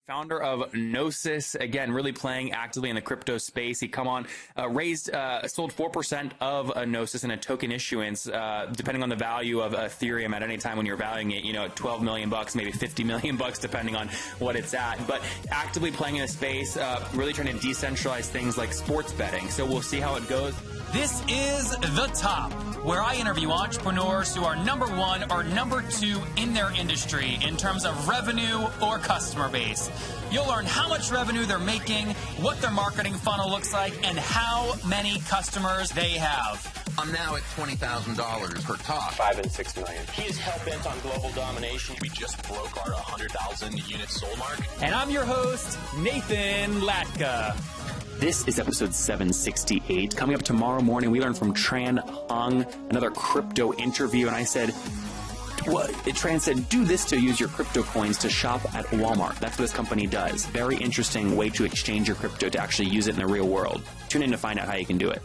Founder of Gnosis, again, really playing actively in the crypto space. He sold 4% of Gnosis in a token issuance, depending on the value of Ethereum at any time when you're valuing it, at 12 million bucks, maybe 50 million bucks, depending on what it's at. But actively playing in the space, really trying to decentralize things like sports betting. So we'll see how it goes. This is The Top, where I interview entrepreneurs who are number one or number two in their industry in terms of revenue or customer base. You'll learn how much revenue they're making, what their marketing funnel looks like, and how many customers they have. I'm now at $20,000 per talk. 5 and 6 million. He is hell-bent on global domination. We just broke our 100,000 unit sold mark. And I'm your host, Nathan Latka. This is episode 768. Coming up tomorrow morning, we learn from Tran Hung, another crypto interview. And I said, Tran said, do this to use your crypto coins to shop at Walmart. That's what this company does. Very interesting way to exchange your crypto to actually use it in the real world. Tune in to find out how you can do it.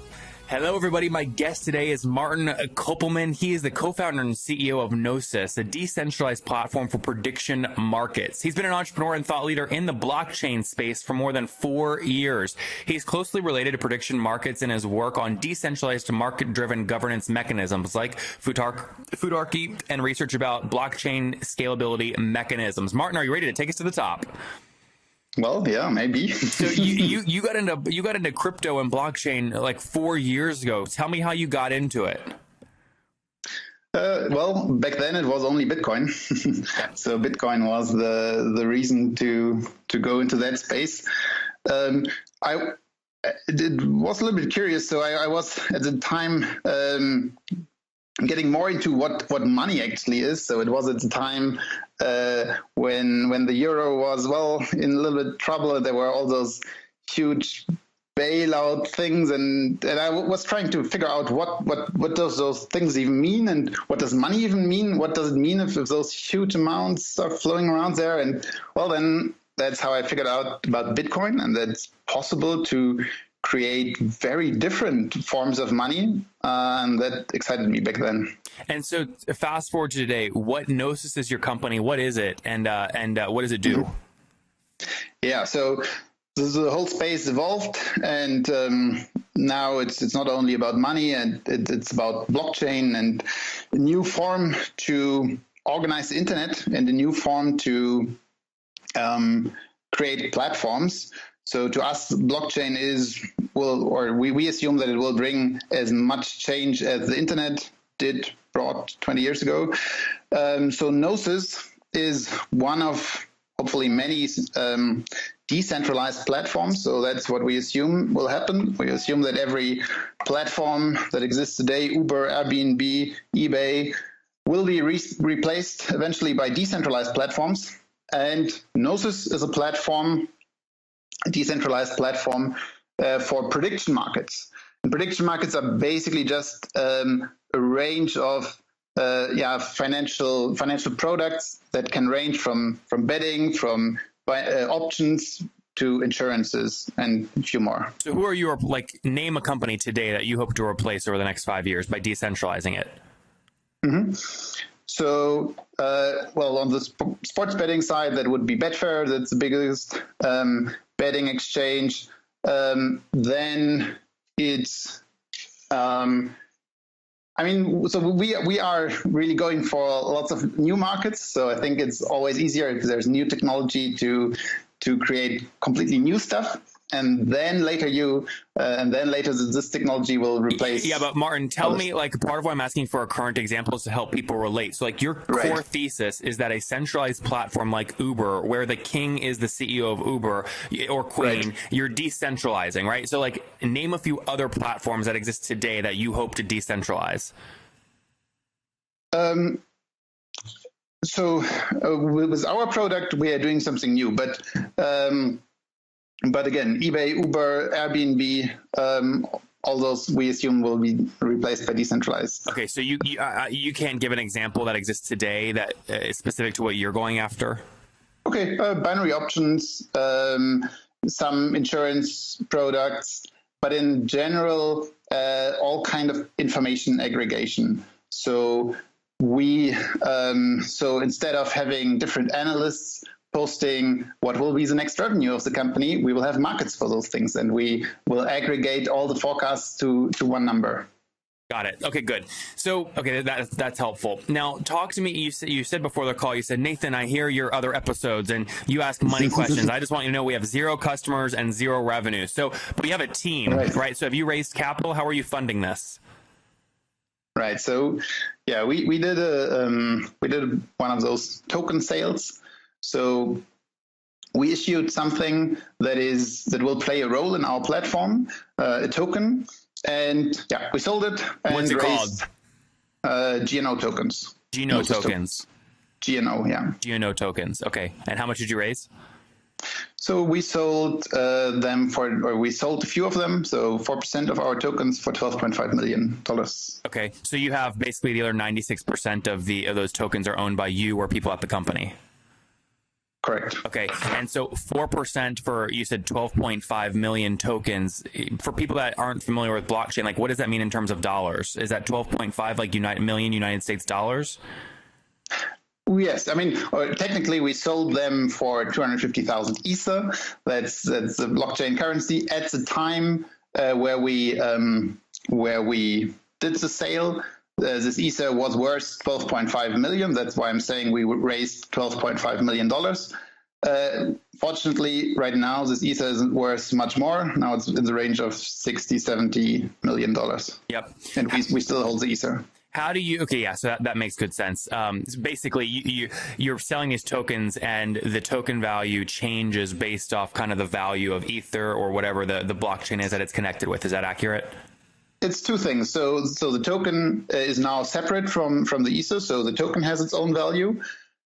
Hello, everybody. My guest today is Martin Koppelman. He is the co-founder and CEO of Gnosis, a decentralized platform for prediction markets. He's been an entrepreneur and thought leader in the blockchain space for more than 4 years. He's closely related to prediction markets in his work on decentralized market-driven governance mechanisms like Futarchy and research about blockchain scalability mechanisms. Martin, are you ready to take us to the top? Well, yeah, maybe. So you got into crypto and blockchain like 4 years ago. Tell me how you got into it. Well, back then it was only Bitcoin. So Bitcoin was the reason to go into that space. It was a little bit curious. So I was at the time getting more into what money actually is. So it was at the time when the euro was, in a little bit of trouble. There were all those huge bailout things, and I was trying to figure out what does those things even mean, and what does money even mean? What does it mean if those huge amounts are flowing around there? And then that's how I figured out about Bitcoin, and that it's possible to create very different forms of money, and that excited me back then. And so, fast forward to today. What Gnosis is your company? What is it, and what does it do? Yeah, so the whole space evolved, and now it's not only about money, and it's about blockchain and a new form to organize the internet and a new form to create platforms. So to us, blockchain we assume that it will bring as much change as the internet brought 20 years ago. So Gnosis is one of hopefully many decentralized platforms. So that's what we assume will happen. We assume that every platform that exists today, Uber, Airbnb, eBay, will be replaced eventually by decentralized platforms. And Gnosis is a decentralized platform for prediction markets. And prediction markets are basically just a range of financial products that can range from betting, from options to insurances, and a few more. So who are you, name a company today that you hope to replace over the next 5 years by decentralizing it? Mm-hmm. So, on the sports betting side, that would be Betfair. That's the biggest betting exchange. Then it's, so we are really going for lots of new markets. So I think it's always easier if there's new technology to create completely new stuff. And then later this technology will replace. Yeah, but Martin, tell me, part of why I'm asking for a current example is to help people relate. So your core thesis is that a centralized platform like Uber, where the king is the CEO of Uber or queen, you're decentralizing, right? So name a few other platforms that exist today that you hope to decentralize. So with our product, we are doing something new, but again, eBay, Uber, Airbnb, all those we assume will be replaced by decentralized. Okay, so you can't give an example that exists today that is specific to what you're going after? Okay, binary options, some insurance products, but in general, all kind of information aggregation. So instead of having different analysts posting what will be the next revenue of the company, we will have markets for those things, and we will aggregate all the forecasts to one number. Got it. Okay, good. So, okay, that's helpful. Now, talk to me. You said before the call, you said, Nathan, I hear your other episodes and you ask money questions. I just want you to know we have 0 customers and 0 revenue. So, but we have a team, right? So have you raised capital? How are you funding this? Right. So, yeah, we did one of those token sales. So we issued something that will play a role in our platform, a token. And yeah, we sold it. And what's it raised, called? GNO tokens. GNO tokens. GNO, yeah. GNO tokens. Okay. And how much did you raise? So we sold we sold a few of them. So 4% of our tokens for $12.5 million. Okay. So you have basically the other 96% of those tokens are owned by you or people at the company. Correct. Okay. And so 4% for, you said 12.5 million tokens. For people that aren't familiar with blockchain, like what does that mean in terms of dollars? Is that 12.5 like million United States dollars? Yes. I mean, technically we sold them for 250,000 Ether. That's the blockchain currency. At the time where we did the sale, this Ether was worth 12.5 million. That's why I'm saying we raised $12.5 million. Fortunately, right now, this Ether is worth much more. Now it's in the range of $60-70 million. Yep. And we still hold the Ether. How do you, okay, yeah, so that makes good sense. Basically, you're selling these tokens and the token value changes based off kind of the value of Ether or whatever the blockchain is that it's connected with. Is that accurate? It's two things. So the token is now separate from the Ether. So the token has its own value.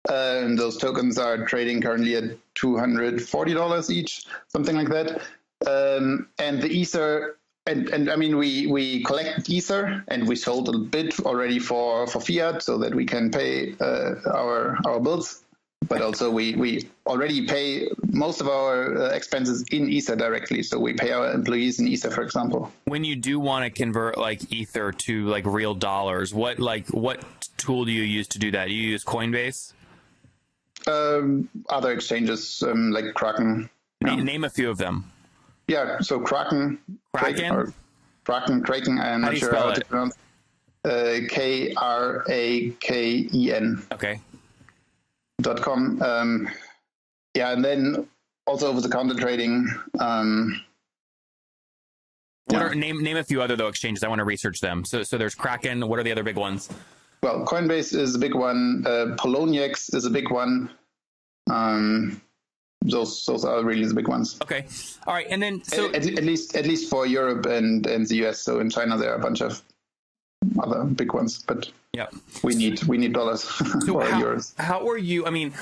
And those tokens are trading currently at $240 each, something like that. And the Ether, and I mean, we collect Ether and we sold a bit already for fiat so that we can pay our bills. But also we already pay most of our expenses in Ether directly. So we pay our employees in Ether, for example. When you do want to convert like Ether to like real dollars, what tool do you use to do that? Do you use Coinbase? Other exchanges like Kraken. Name a few of them. Yeah, so Kraken. Kraken? Kraken. I'm not sure how to pronounce. Kraken. Okay. .com. Yeah, and then also over-the-counter trading. Name a few other though exchanges. I want to research them. So there's Kraken. What are the other big ones? Well, Coinbase is a big one. Poloniex is a big one. Those are really the big ones. Okay, all right, and then so at least for Europe and the US. So in China there are a bunch of other big ones, but yeah, we need dollars or euros. How are you? I mean,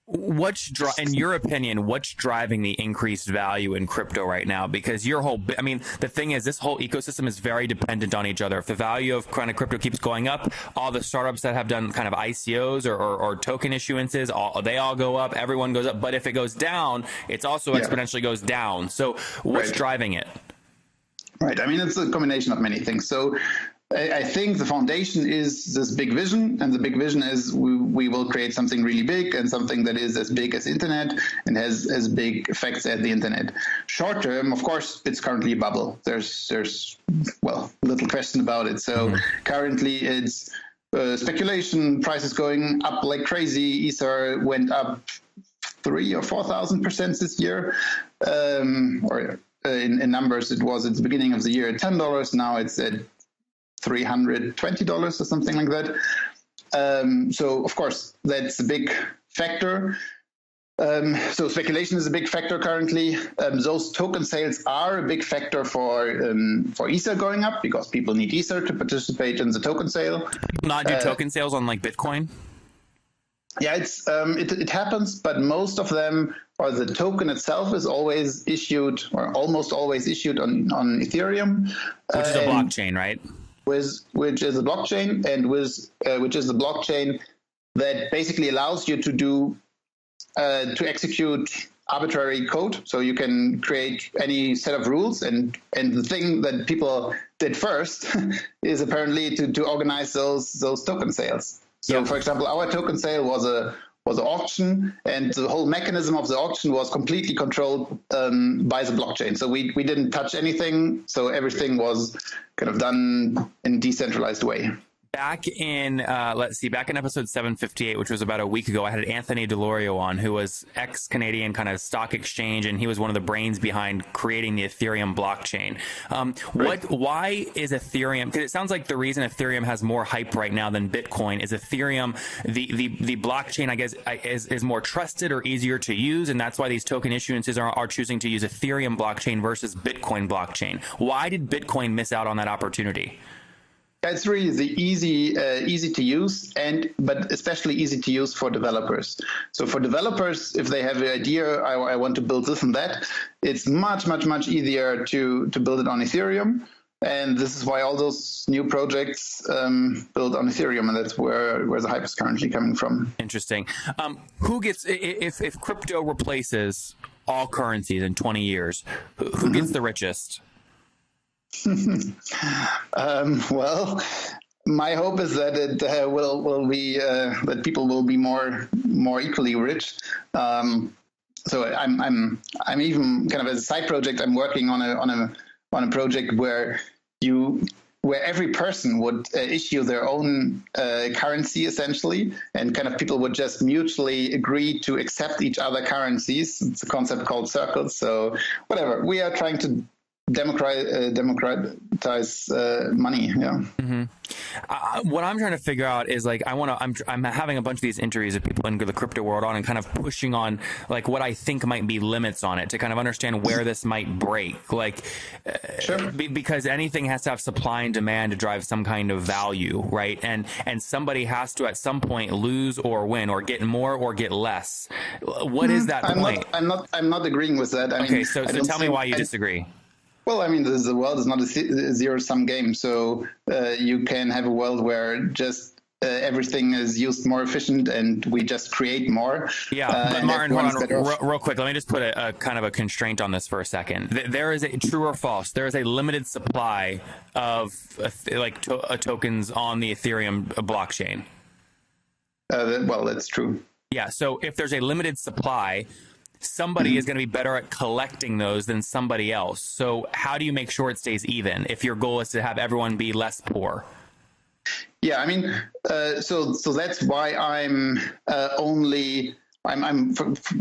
in your opinion, what's driving the increased value in crypto right now? Because the thing is, this whole ecosystem is very dependent on each other. If the value of kind of crypto keeps going up, all the startups that have done kind of ICOs or token issuances, they all go up, everyone goes up. But if it goes down, it's also exponentially goes down. So what's driving it? Right. I mean, it's a combination of many things. So I think the foundation is this big vision, and the big vision is we will create something really big and something that is as big as internet and has as big effects as the internet. Short term, of course, it's currently a bubble. There's little question about it. So currently it's speculation, prices going up like crazy. Ether went up 3,000 or 4,000% this year, in numbers, it was at the beginning of the year at $10. Now it's at $320 or something like that. So, of course, that's a big factor. So speculation is a big factor currently. Those token sales are a big factor for Ether going up because people need Ether to participate in the token sale. Not do token sales on like Bitcoin? Yeah, it happens, but most of them, or the token itself, is always issued or almost always issued on Ethereum, which is a blockchain, right? Which is a blockchain, and which is the blockchain that basically allows you to execute arbitrary code. So you can create any set of rules, and the thing that people did first is apparently to organize those token sales. So, for example, our token sale was an auction, and the whole mechanism of the auction was completely controlled by the blockchain. So we didn't touch anything. So everything was kind of done in a decentralized way. Back in, back in episode 758, which was about a week ago, I had Anthony Delorio on, who was ex-Canadian kind of stock exchange, and he was one of the brains behind creating the Ethereum blockchain. Why is Ethereum, because it sounds like the reason Ethereum has more hype right now than Bitcoin is Ethereum, the blockchain, I guess, is more trusted or easier to use, and that's why these token issuances are choosing to use Ethereum blockchain versus Bitcoin blockchain. Why did Bitcoin miss out on that opportunity? It's really the easy to use, but especially easy to use for developers. So for developers, if they have an idea, I want to build this and that, it's much easier to build it on Ethereum. And this is why all those new projects build on Ethereum, and that's where the hype is currently coming from. Interesting. Who gets, if crypto replaces all currencies in 20 years, who gets the richest? Well, my hope is that it will be that people will be more equally rich. So I'm even kind of as a side project, I'm working on a project where every person would issue their own currency essentially, and kind of people would just mutually agree to accept each other currencies. It's a concept called circles. So whatever, we are trying to democratize money. Yeah. Mm-hmm. What I'm trying to figure out is like I'm having a bunch of these interviews with people in the crypto world on, and kind of pushing on like what I think might be limits on it to kind of understand where this might break. Like, sure. Because anything has to have supply and demand to drive some kind of value, right? And somebody has to at some point lose or win, or get more or get less. What is that point? I'm not agreeing with that. Okay, so tell me why you disagree. Well, I mean, the world is not a zero-sum game, so you can have a world where just everything is used more efficient and we just create more. Yeah, but Martin, hold on, real quick. Let me just put a kind of a constraint on this for a second. There is a true or false. There is a limited supply of tokens on the Ethereum blockchain. Well, that's true. Yeah, so if there's a limited supply, somebody is going to be better at collecting those than somebody else. So how do you make sure it stays even if your goal is to have everyone be less poor? Yeah, I mean, so that's why I'm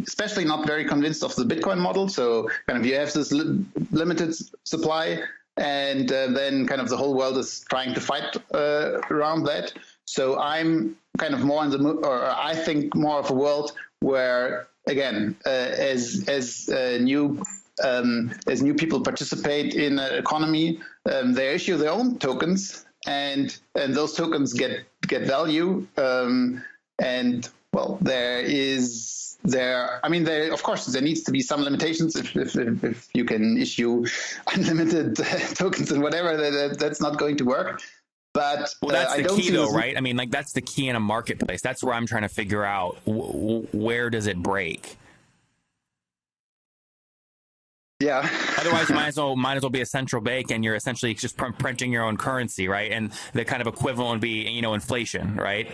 especially not very convinced of the Bitcoin model. So kind of you have this limited supply, and then kind of the whole world is trying to fight around that. So I'm kind of more I think more of a world where, again, as new people participate in the economy, they issue their own tokens, and those tokens get value. And well, of course there needs to be some limitations. If you can issue unlimited tokens and whatever, that's not going to work. But that's the key, though, right? I mean, like that's the key in a marketplace. That's where I'm trying to figure out where does it break. Yeah. Otherwise, you might as well be a central bank, and you're essentially just printing your own currency, right? And the kind of equivalent would be, inflation, right?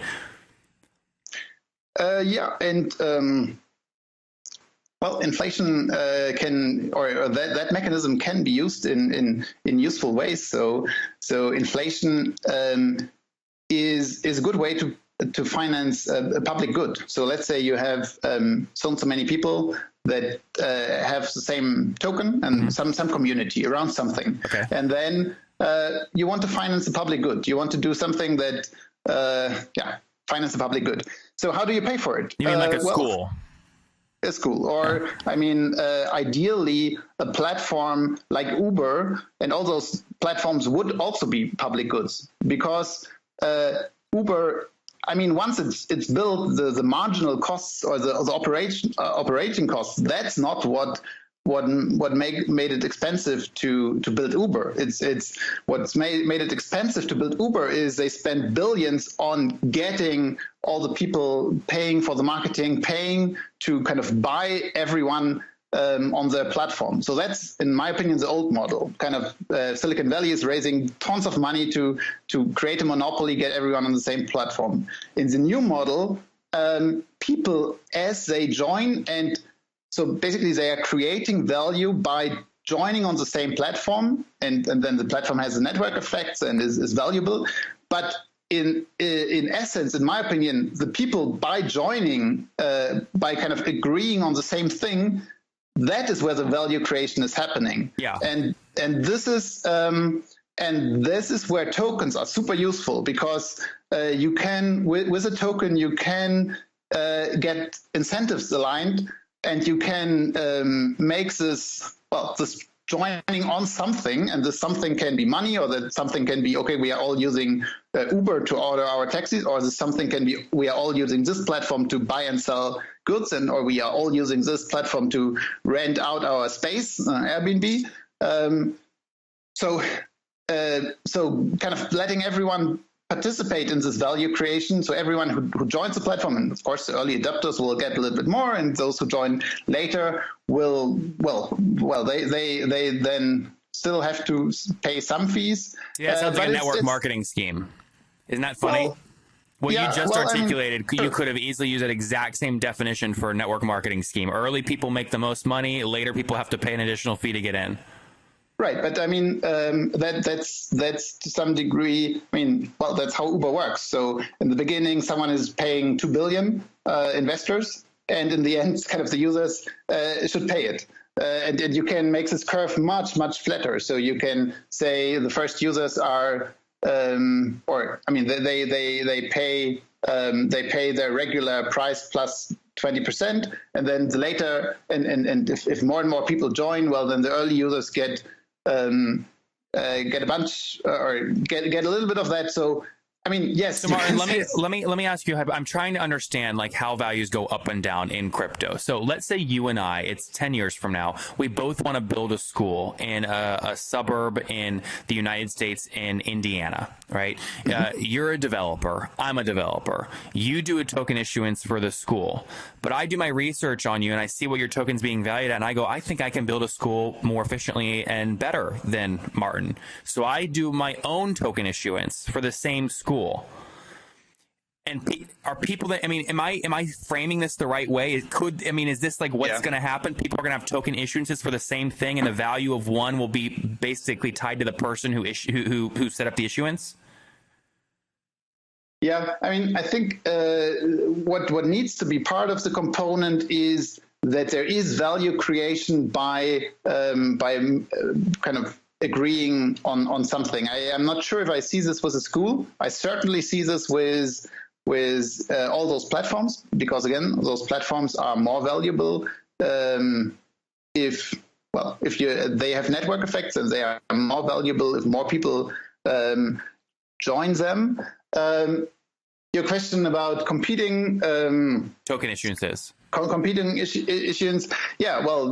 Yeah, and well, inflation that mechanism can be used in useful ways. So inflation is a good way to finance a public good. So let's say you have so many people that have the same token and some community around something, okay. And then you want to finance a public good. You want to do something that finance a public good. So how do you pay for it? You mean like a school? A school, or ideally a platform like Uber, and all those platforms would also be public goods, because Uber, once it's built, the marginal costs or the operating costs, that's not what made it expensive to build Uber. It's what's made it expensive to build Uber is they spent billions on getting all the people, paying for the marketing, paying to kind of buy everyone on their platform. So that's, in my opinion, the old model. Kind of Silicon Valley is raising tons of money to create a monopoly, get everyone on the same platform. In the new model, people as they join, and so basically they are creating value by joining on the same platform, and then the platform has the network effects and is valuable. But in essence, in my opinion, the people by joining, by kind of agreeing on the same thing, that is where the value creation is happening. Yeah. And this is where tokens are super useful, because you can, with a token, you can get incentives aligned, and you can make this joining on something, and this something can be money, or that something can be, okay, we are all using Uber to order our taxis, or this something can be, we are all using this platform to buy and sell goods, or we are all using this platform to rent out our space, Airbnb. So kind of letting everyone participate in this value creation. So everyone who joins the platform, and of course the early adopters will get a little bit more, and those who join later will, they then still have to pay some fees. Yeah, it sounds like a network marketing scheme. Isn't that funny? What you just articulated, you could have easily used that exact same definition for a network marketing scheme. Early people make the most money, later people have to pay an additional fee to get in. Right, but I mean that's to some degree. I mean, well, that's how Uber works. So in the beginning, someone is paying 2 billion investors, and in the end, kind of the users should pay it. And you can make this curve much flatter. So you can say the first users are, or I mean, they pay their regular price plus 20%, and then later, and if more and more people join, well, then the early users get a bunch, or get a little bit of that. So I mean, yes. So Martin, let me ask you. I'm trying to understand like how values go up and down in crypto. So let's say you and I, it's 10 years from now, we both want to build a school in a suburb in the United States in Indiana, right? You're a developer. I'm a developer. You do a token issuance for the school, but I do my research on you and I see what your token's being valued at, and I go, I think I can build a school more efficiently and better than Martin. So I do my own token issuance for the same school. And are people that, I mean, am I framing this the right way? Is this like what's going to happen? People are going to have token issuances for the same thing, and the value of one will be basically tied to the person who set up the issuance? Yeah, I mean, I think what needs to be part of the component is that there is value creation by kind of agreeing on something. I am not sure if I see this with a school. I certainly see this with all those platforms, because again, those platforms are more valuable if they have network effects, and they are more valuable if more people join them. Your question about competing token issuances, competing issuance, yeah, well,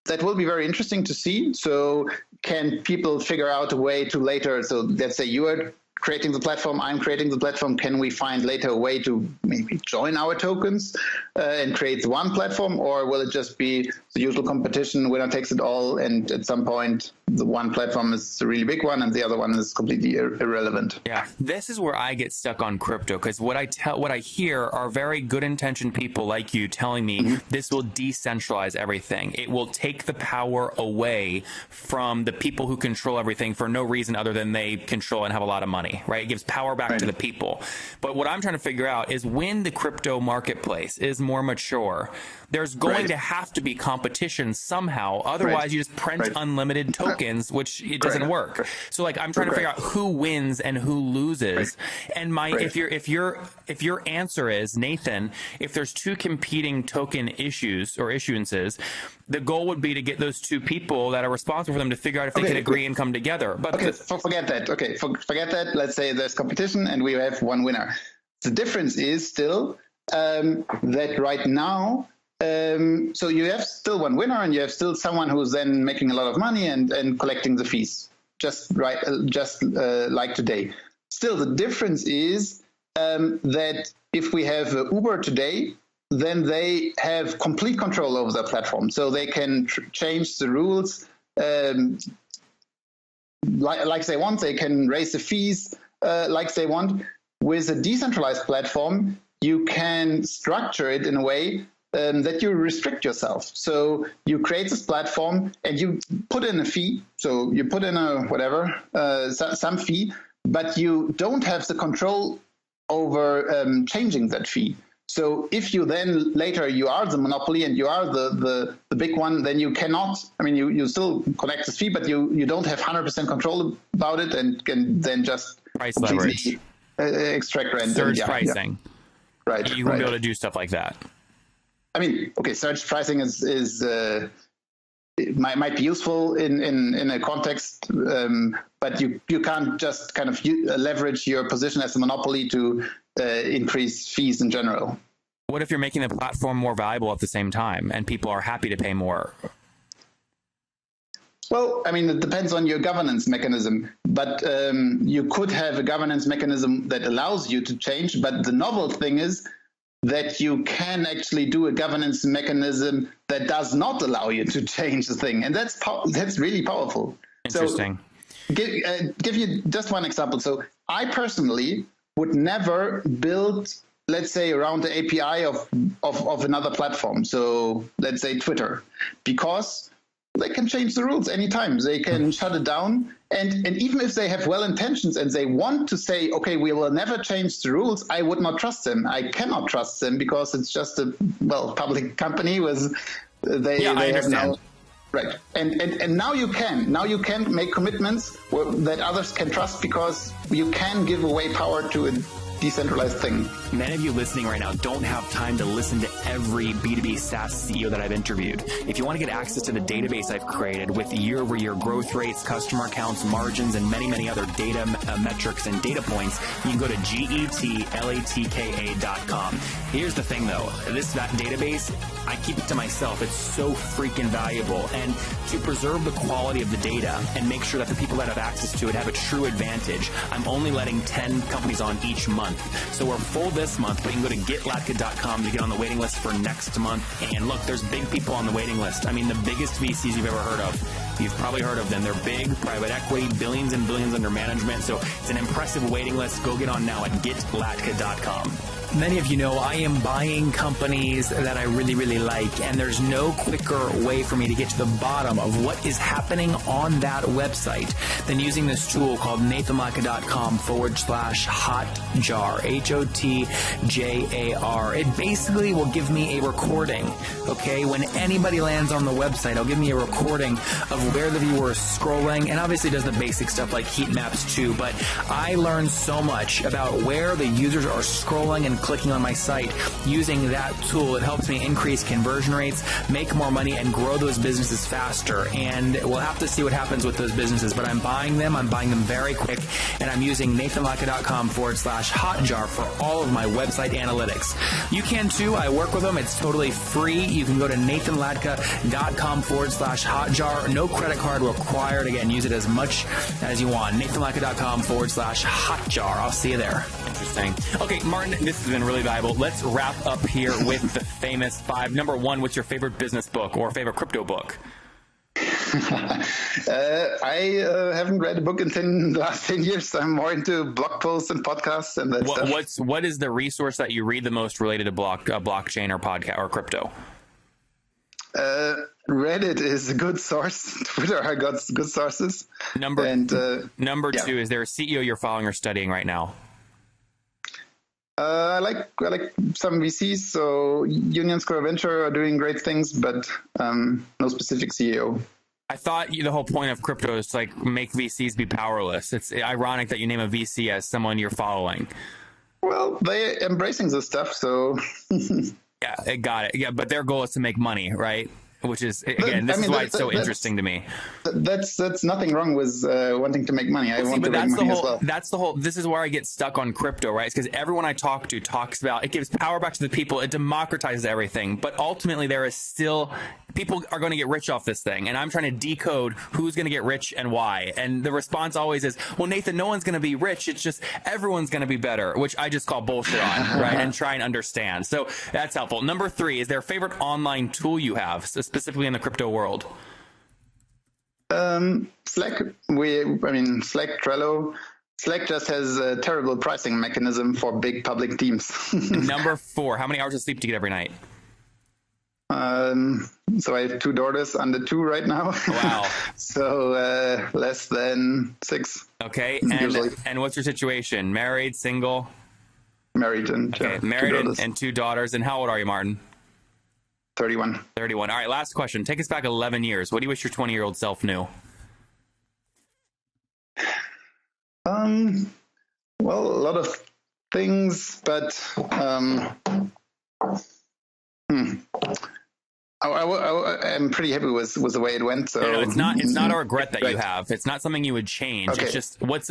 that will be very interesting to see. So can people figure out a way to later, so let's say you are creating the platform, I'm creating the platform, can we find later a way to maybe join our tokens and create the one platform, or will it just be the usual competition, winner takes it all, and at some point the one platform is a really big one and the other one is completely irrelevant? Yeah, this is where I get stuck on crypto, because what I hear are very good intentioned people like you telling me this will decentralize everything. It will take the power away from the people who control everything for no reason other than they control and have a lot of money, right? It gives power back to the people. But what I'm trying to figure out is when the crypto marketplace is more mature, there's going to have to be competition somehow. Otherwise, you just print unlimited tokens, which it doesn't work. So like, I'm trying to figure out who wins and who loses. And if your answer is, Nathan, if there's two competing token issues or issuances, the goal would be to get those two people that are responsible for them to figure out if they can agree and come together. But forget that. Okay, forget that. Let's say there's competition and we have one winner. The difference is still that right now, so you have still one winner and you have still someone who's then making a lot of money and collecting the fees, just like today. Still, the difference is that if we have Uber today, then they have complete control over the platform. So they can change the rules like they want. They can raise the fees like they want. With a decentralized platform, you can structure it in a way that you restrict yourself. So you create this platform and you put in a fee. So you put in a whatever, some fee, but you don't have the control over changing that fee. So if you then later you are the monopoly and you are the big one, then you cannot, I mean, you still collect this fee, but you don't have 100% control about it and can then just price leverage, extract rent. Surge pricing. Yeah. Right. You won't be able to do stuff like that. I mean, okay, surge pricing is it might be useful in a context, but you can't just kind of leverage your position as a monopoly to increase fees in general. What if you're making the platform more valuable at the same time and people are happy to pay more? Well, I mean, it depends on your governance mechanism, but you could have a governance mechanism that allows you to change. But the novel thing is that you can actually do a governance mechanism that does not allow you to change the thing. And that's really powerful. Interesting. So, give you just one example. So I personally would never build, let's say, around the API of another platform. So let's say Twitter, because they can change the rules anytime. They can shut it down. And even if they have well intentions and they want to say, okay, we will never change the rules, I would not trust them. I cannot trust them because it's just a, public company with, they I have understand. now, right. And now you can make commitments that others can trust because you can give away power to a decentralized thing. Many of you listening right now don't have time to listen to every B2B SaaS CEO that I've interviewed. If you want to get access to the database I've created with year-over-year growth rates, customer accounts, margins, and many, many other data metrics and data points, you can go to getlatka.com. Here's the thing, though. That database, I keep it to myself. It's so freaking valuable. And to preserve the quality of the data and make sure that the people that have access to it have a true advantage, I'm only letting 10 companies on each month. So we're full this month, but you can go to getlatka.com to get on the waiting list for next month. And look, there's big people on the waiting list. I mean, the biggest VCs you've ever heard of. You've probably heard of them. They're big, private equity, billions and billions under management. So it's an impressive waiting list. Go get on now at getlatka.com. Many of you know I am buying companies that I really, really like, and there's no quicker way for me to get to the bottom of what is happening on that website than using this tool called nathanlatka.com/hotjar, HOTJAR. It basically will give me a recording, okay? When anybody lands on the website, it'll give me a recording of where the viewer is scrolling, and obviously does the basic stuff like heat maps too, but I learned so much about where the users are scrolling and clicking on my site using that tool. It helps me increase conversion rates, make more money, and grow those businesses faster. And we'll have to see what happens with those businesses, but I'm buying them. I'm buying them very quick, and I'm using nathanlatka.com/hotjar for all of my website analytics. You can too. I work with them. It's totally free. You can go to nathanlatka.com/hotjar. No credit card required. Again, use it as much as you want. nathanlatka.com/hotjar. I'll see you there. Interesting. Okay, Martin, this has been really valuable. Let's wrap up here with the famous 5. Number 1, what's your favorite business book or favorite crypto book? I haven't read a book in the last 10 years. I'm more into blog posts and podcasts and that stuff. What is the resource that you read the most related to blockchain or podcast or crypto? Reddit is a good source. Twitter, I got good sources. Number 2, is there a CEO you're following or studying right now? I like some VCs, so Union Square Venture are doing great things, but no specific CEO. I thought the whole point of crypto is to make VCs be powerless. It's ironic that you name a VC as someone you're following. Well, they're embracing this stuff, so... Yeah, I got it. Yeah, but their goal is to make money, right? Which is, again, this is why it's so interesting to me. That's nothing wrong with wanting to make money. I want to make money as well. That's the whole, this is where I get stuck on crypto, right? It's because everyone I talk to talks about, it gives power back to the people, it democratizes everything. But ultimately, there is still, people are going to get rich off this thing. And I'm trying to decode who's going to get rich and why. And the response always is, well, Nathan, no one's going to be rich. It's just everyone's going to be better, which I just call bullshit on, right? And try and understand. So that's helpful. Number 3, is there a favorite online tool you have, specifically in the crypto world? Slack, Slack, Trello, Slack just has a terrible pricing mechanism for big public teams. Number 4, how many hours of sleep do you get every night? So I have 2 daughters under 2 right now. Wow. So less than 6. Okay. Usually. And what's your situation? Married, single? Married and married and 2 daughters. And how old are you, Martin? 31. 31. All right, last question. Take us back 11 years. What do you wish your 20-year-old self knew? Well, a lot of things, but I'm pretty happy with the way it went. So no, it's not a regret that you have. It's not something you would change. Okay. It's just what's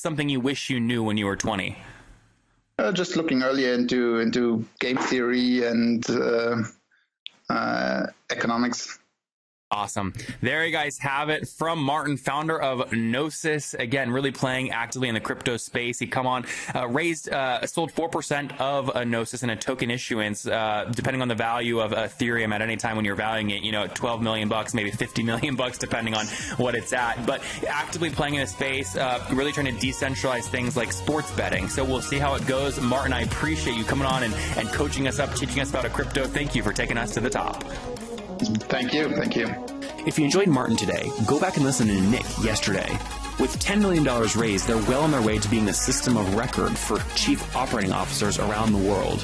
something you wish you knew when you were 20? Just looking earlier into game theory and economics. Awesome. There you guys have it from Martin, founder of Gnosis. Again, really playing actively in the crypto space. He sold 4% of Gnosis in a token issuance, depending on the value of Ethereum at any time when you're valuing it, $12 million, maybe $50 million, depending on what it's at. But actively playing in a space, really trying to decentralize things like sports betting. So we'll see how it goes. Martin, I appreciate you coming on and coaching us up, teaching us about a crypto. Thank you for taking us to the top. Thank you. If you enjoyed Martin today, go back and listen to Nick yesterday. With $10 million raised, they're well on their way to being the system of record for chief operating officers around the world.